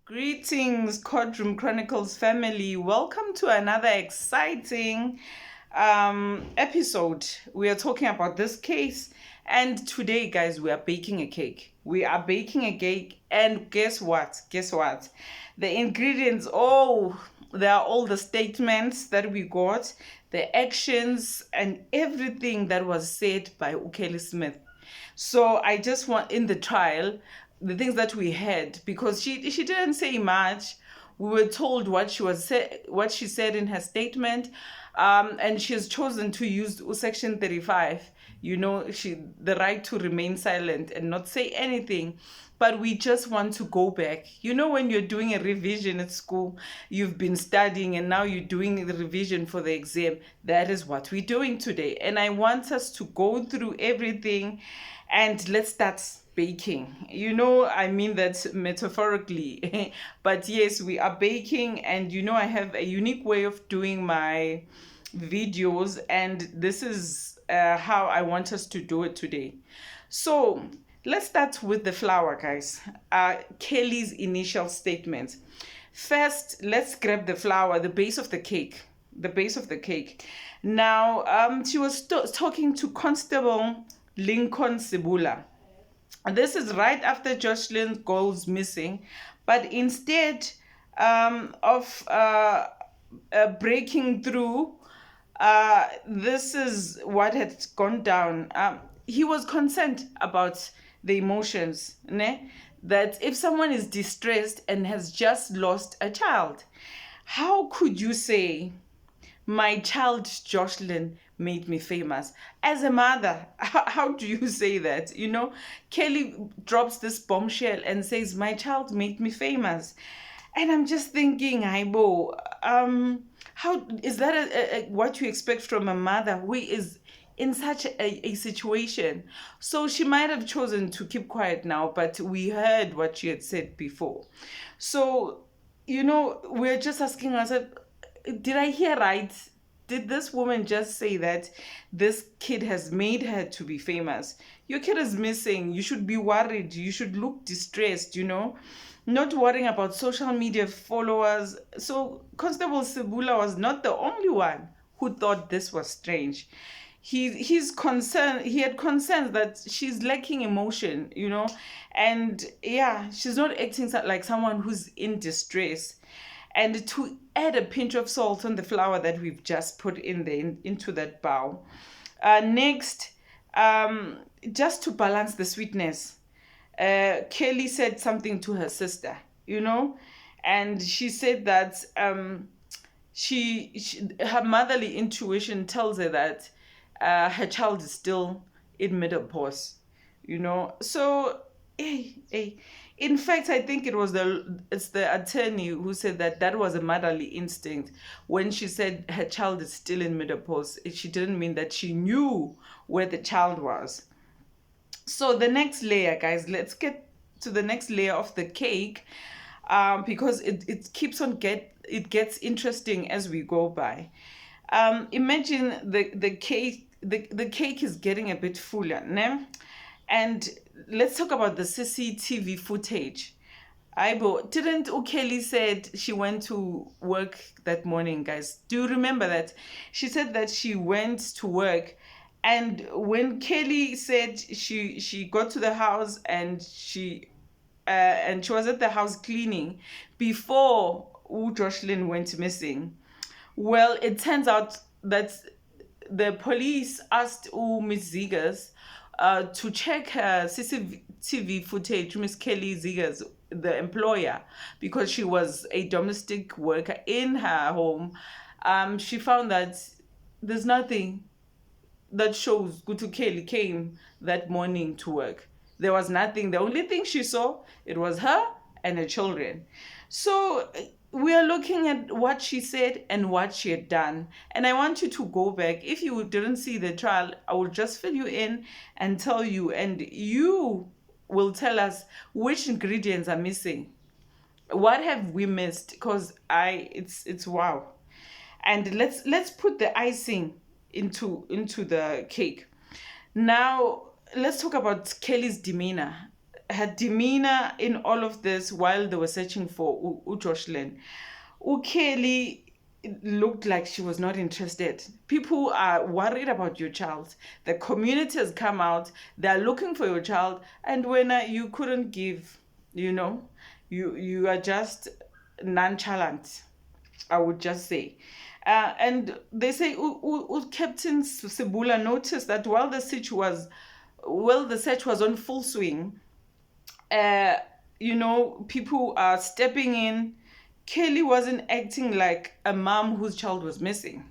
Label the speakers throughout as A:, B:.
A: Greetings, Courtroom Chronicles family. Welcome to another exciting episode. We are talking about this case, and today, guys, we are baking a cake. We are baking a cake, and guess what? Guess what? The ingredients, they are all the statements that we got, the actions, and everything that was said by Joshlin Smith. So I just want in the trial the things that we had, because she didn't say much. We were told what she said in her statement, and she has chosen to use Section 35. The right to remain silent and not say anything. But we just want to go back. When you're doing a revision at school, you've been studying and now you're doing the revision for the exam. That is what we're doing today. And I want us to go through everything, and let's start baking. I mean that metaphorically. But yes, we are baking, and I have a unique way of doing my videos, and this is how I want us to do it today. So let's start with the flour, guys. Kelly's initial statement. First, let's grab the flour, the base of the cake. Now, she was talking to Constable Lincoln Sibula. This is right after Joshlin goes missing, but instead of breaking through, this is what had gone down. He was concerned about the emotions, that if someone is distressed and has just lost a child, how could you say, my child Joshlin made me famous? As a mother, how do you say that? Kelly drops this bombshell and says, my child made me famous. And I'm just thinking, Aibo, how is that what you expect from a mother who is in such a situation? So she might have chosen to keep quiet now, but we heard what she had said before. So, we're just asking ourselves, did I hear right? Did this woman just say that this kid has made her to be famous? Your kid is missing. You should be worried. You should look distressed, not worrying about social media followers. So Constable Sibula was not the only one who thought this was strange. He's concerned. He had concerns that she's lacking emotion, and yeah, she's not acting like someone who's in distress. And to add a pinch of salt on the flour that we've just put in there into that bowl. Next, just to balance the sweetness, Kelly said something to her sister, and she said that her motherly intuition tells her that her child is still in menopause, So, hey. In fact, I think it's the attorney who said that was a motherly instinct. When she said her child is still in menopause, she didn't mean that she knew where the child was. So the next layer, guys, let's get to the next layer of the cake, because it keeps on it gets interesting as we go by. Imagine the cake. The cake is getting a bit fuller, né? And let's talk about the CCTV footage. Didn't Kelly said she went to work that morning, guys? Do you remember that? She said that she went to work, and when Kelly said she got to the house and she was at the house cleaning before Joshlin went missing. Well, it turns out that the police asked Miss Ziegers to check her CCTV footage, Miss Kelly Ziegers, the employer, because she was a domestic worker in her home. She found that there's nothing that shows Gutu Kelly came that morning to work. There was nothing. The only thing she saw, it was her and her children. So we are looking at what she said and what she had done. And I want you to go back. If you didn't see the trial, I will just fill you in and tell you. And you will tell us which ingredients are missing. What have we missed? Because it's wow. And let's put the icing into the cake. Now, let's talk about Kelly's demeanor. her demeanor in all of this while they were searching for Joshlin. Kelly looked like she was not interested. People are worried about your child. The community has come out. They're looking for your child. And when you couldn't give, you are just nonchalant, I would just say. And they say Captain Sibula noticed that while the search was on full swing, people are stepping in. Kelly wasn't acting like a mom whose child was missing,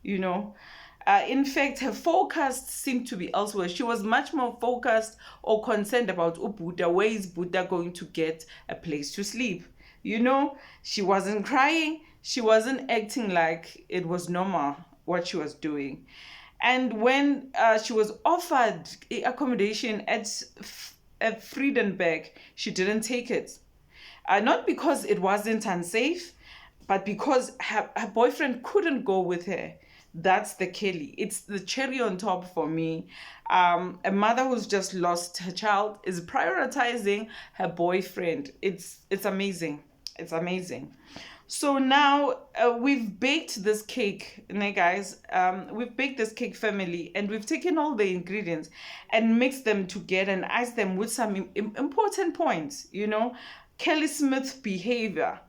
A: In fact, her focus seemed to be elsewhere. She was much more focused or concerned about Buddha. Where is Buddha going to get a place to sleep? She wasn't crying. She wasn't acting like it was normal what she was doing. And when she was offered accommodation at Friedenberg, she didn't take it. Not because it wasn't unsafe, but because her boyfriend couldn't go with her. That's the Kelly. It's the cherry on top for me. A mother who's just lost her child is prioritizing her boyfriend. It's amazing. It's amazing. So now we've baked this cake, guys. We've baked this cake, family, and we've taken all the ingredients and mixed them together and iced them with some important points. Kelly Smith's behavior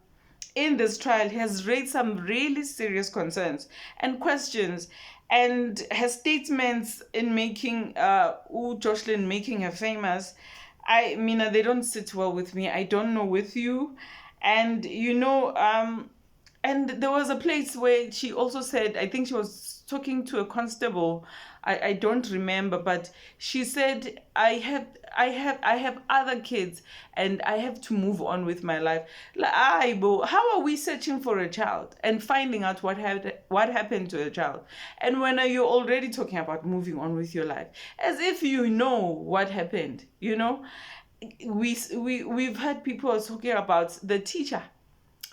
A: in this trial has raised some really serious concerns and questions, and her statements in making Joshlin, making her famous, Mina, they don't sit well with me. I don't know with you. And and there was a place where she also said, I think she was talking to a constable, I don't remember, but she said, I have other kids and I have to move on with my life. How are we searching for a child and finding out what happened to a child? And when are you already talking about moving on with your life? As if you know what happened, We've heard people talking about the teacher.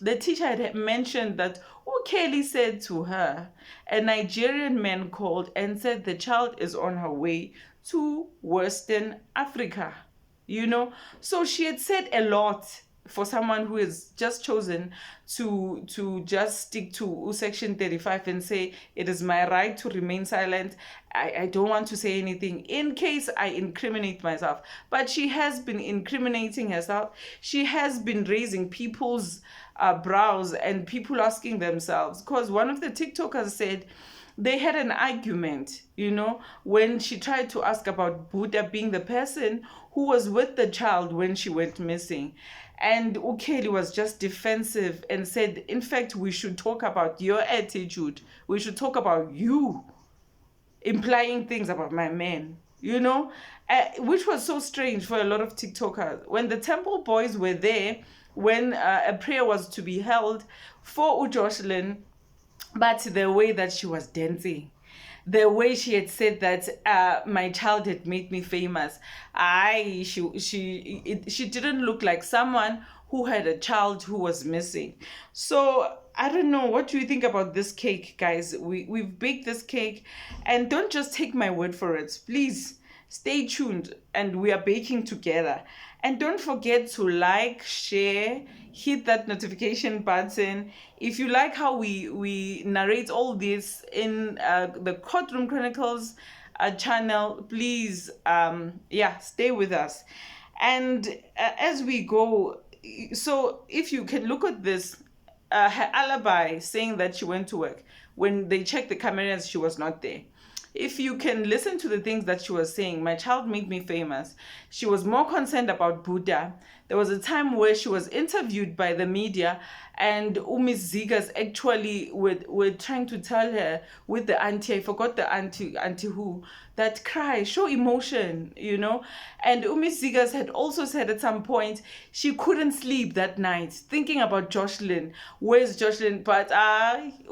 A: The teacher had mentioned that Kelly said to her, a Nigerian man called and said the child is on her way to Western Africa. So she had said a lot for someone who has just chosen to just stick to Section 35 and say, it is my right to remain silent. I don't want to say anything in case I incriminate myself. But she has been incriminating herself. She has been raising people's brows and people asking themselves, because one of the TikTokers said they had an argument, when she tried to ask about Buddha being the person who was with the child when she went missing. And Kelly was just defensive and said, in fact, we should talk about your attitude. We should talk about you implying things about my man, which was so strange for a lot of TikTokers. When the Temple Boys were there, when a prayer was to be held for Joshlin, but the way that she was dancing, the way she had said that my child had made me famous, she didn't look like someone who had a child who was missing. So I don't know. What do you think about this cake, guys? We've baked this cake, and don't just take my word for it. Please stay tuned, and we are baking together. And don't forget to like, share, hit that notification button. If you like how we narrate all this in the Courtroom Chronicles channel, please, stay with us. And as we go, so if you can look at this, her alibi saying that she went to work. When they checked the cameras, she was not there. If you can listen to the things that she was saying, my child made me famous. She was more concerned about Buddha. There was a time where she was interviewed by the media, and Miss Zigas actually were trying to tell her with the auntie, I forgot the auntie who, that cry, show emotion, And Miss Zigas had also said at some point she couldn't sleep that night, thinking about Joshlin. Where's Joshlin? But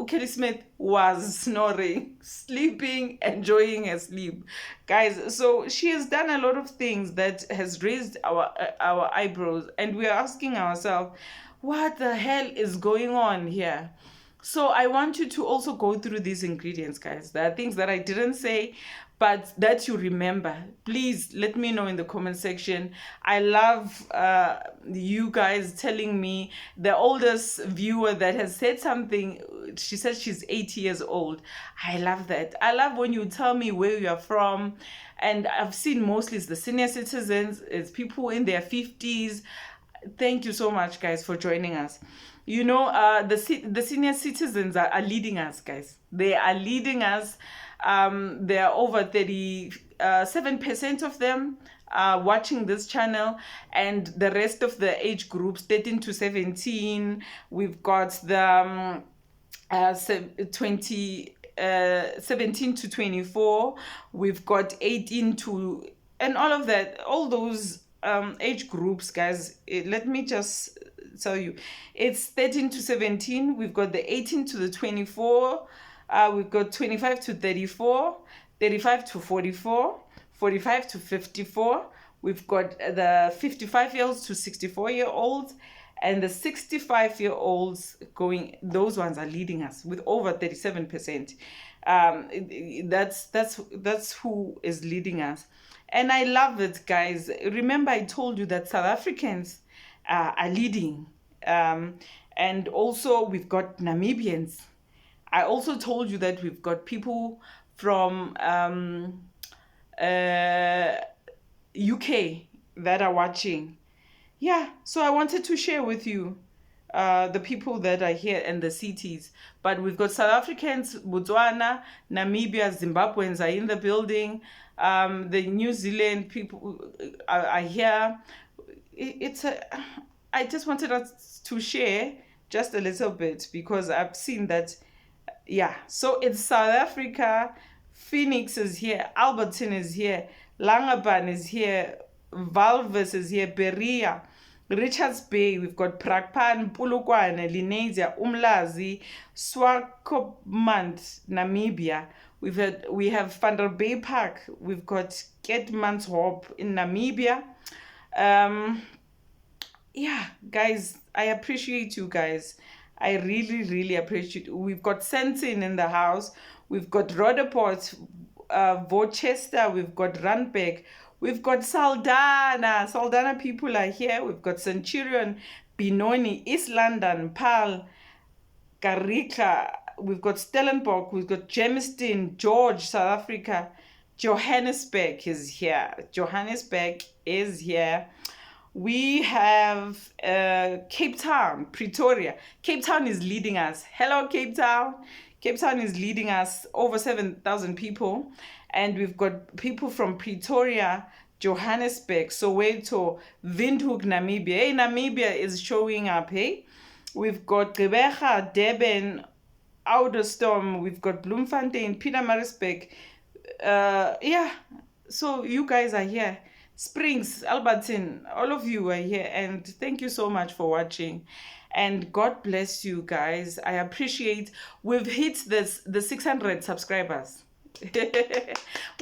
A: Kelly Smith was snoring, sleeping, enjoying her sleep. Guys, so she has done a lot of things that has raised our eyebrows, and we are asking ourselves, what the hell is going on here? So I want you to also go through these ingredients, guys. There are things that I didn't say, but that you remember. Please let me know in the comment section. I love you guys telling me. The oldest viewer that has said something, she said she's 80 years old. I love that. I love when you tell me where you are from. And I've seen mostly it's the senior citizens, it's people in their 50s. Thank you so much, guys, for joining us. You know, the senior citizens are leading us, guys. They are leading us. There are over 37% of them watching this channel, and the rest of the age groups, 13 to 17. We've got the 17 to 24. We've got 18 to, and all of that, all those age groups, guys. Let me just tell you, it's 13 to 17. We've got the 18 to the 24. We've got 25 to 34, 35 to 44, 45 to 54. We've got the 55-year-olds to 64-year-olds, and the 65-year-olds going. Those ones are leading us with over 37%. That's who is leading us. And I love it, guys. Remember, I told you that South Africans are leading. And also, we've got Namibians. I also told you that we've got people from UK that are watching. Yeah, so I wanted to share with you the people that are here and the cities. But we've got South Africans, Botswana, Namibia, Zimbabweans are in the building. The New Zealand people are here. I just wanted us to share just a little bit because I've seen that. Yeah, so it's South Africa. Phoenix is here, Alberton is here, Langebaan is here, Valvis is here, Berea, Richards Bay. We've got Prakpan, Polokwane, Lenasia, Umlazi, Swakopmund, Namibia. We have Vander Bay Park. We've got Keetmanshoop in Namibia. Yeah, guys, I appreciate you guys. I really, really appreciate it. We've got Sentin in the house. We've got Roodepoort, Worcester. We've got Randburg. We've got Saldanha. Saldanha people are here. We've got Centurion, Benoni, East London, Paarl, Karika. We've got Stellenbosch. We've got Germiston, George, South Africa. Johannesburg is here. Johannesburg is here. We have Cape Town, Pretoria. Cape Town is leading us. Hello, Cape Town. Cape Town is leading us, over 7,000 people. And we've got people from Pretoria, Johannesburg, Soweto, Windhoek, Namibia. Hey, Namibia is showing up, hey? We've got Gqeberha, Durban, Ouderstorm. We've got Bloemfontein, Pietermaritzburg. Yeah, so you guys are here. Springs, Alberton, all of you are here, and thank you so much for watching, and God bless you guys. I appreciate. We've hit the 600 subscribers.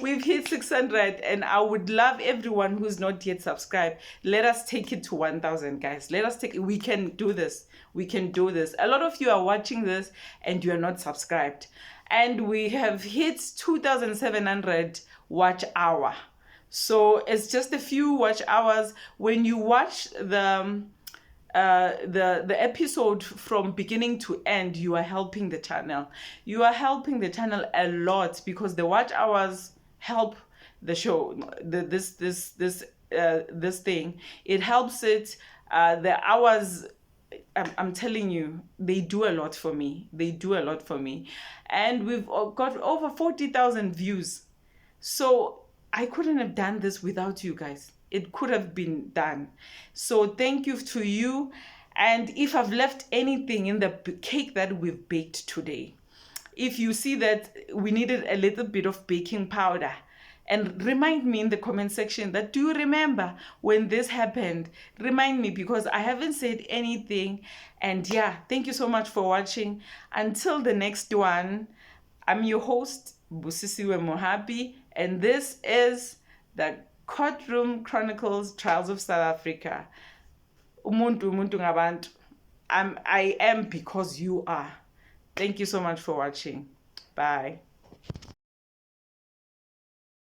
A: We've hit 600, and I would love everyone who's not yet subscribed. Let us take it to 1,000, guys. Let us take it. We can do this. We can do this. A lot of you are watching this and you are not subscribed, and we have hit 2,700 watch hour. So it's just a few watch hours. When you watch the episode from beginning to end, you are helping the channel. You are helping the channel a lot because the watch hours help the show. This thing, it helps it. The hours, I'm telling you, they do a lot for me. They do a lot for me, and we've got over 40,000 views. So I couldn't have done this without you guys. It could have been done. So thank you to you. And if I've left anything in the cake that we've baked today, if you see that we needed a little bit of baking powder, and remind me in the comment section that, do you remember when this happened? Remind me, because I haven't said anything. And yeah, thank you so much for watching. Until the next one, I'm your host, Busisiwe Mohapi, and this is the Courtroom Chronicles, Trials of South Africa. Umuntu ngabantu. I am because you are. Thank you so much for watching. Bye.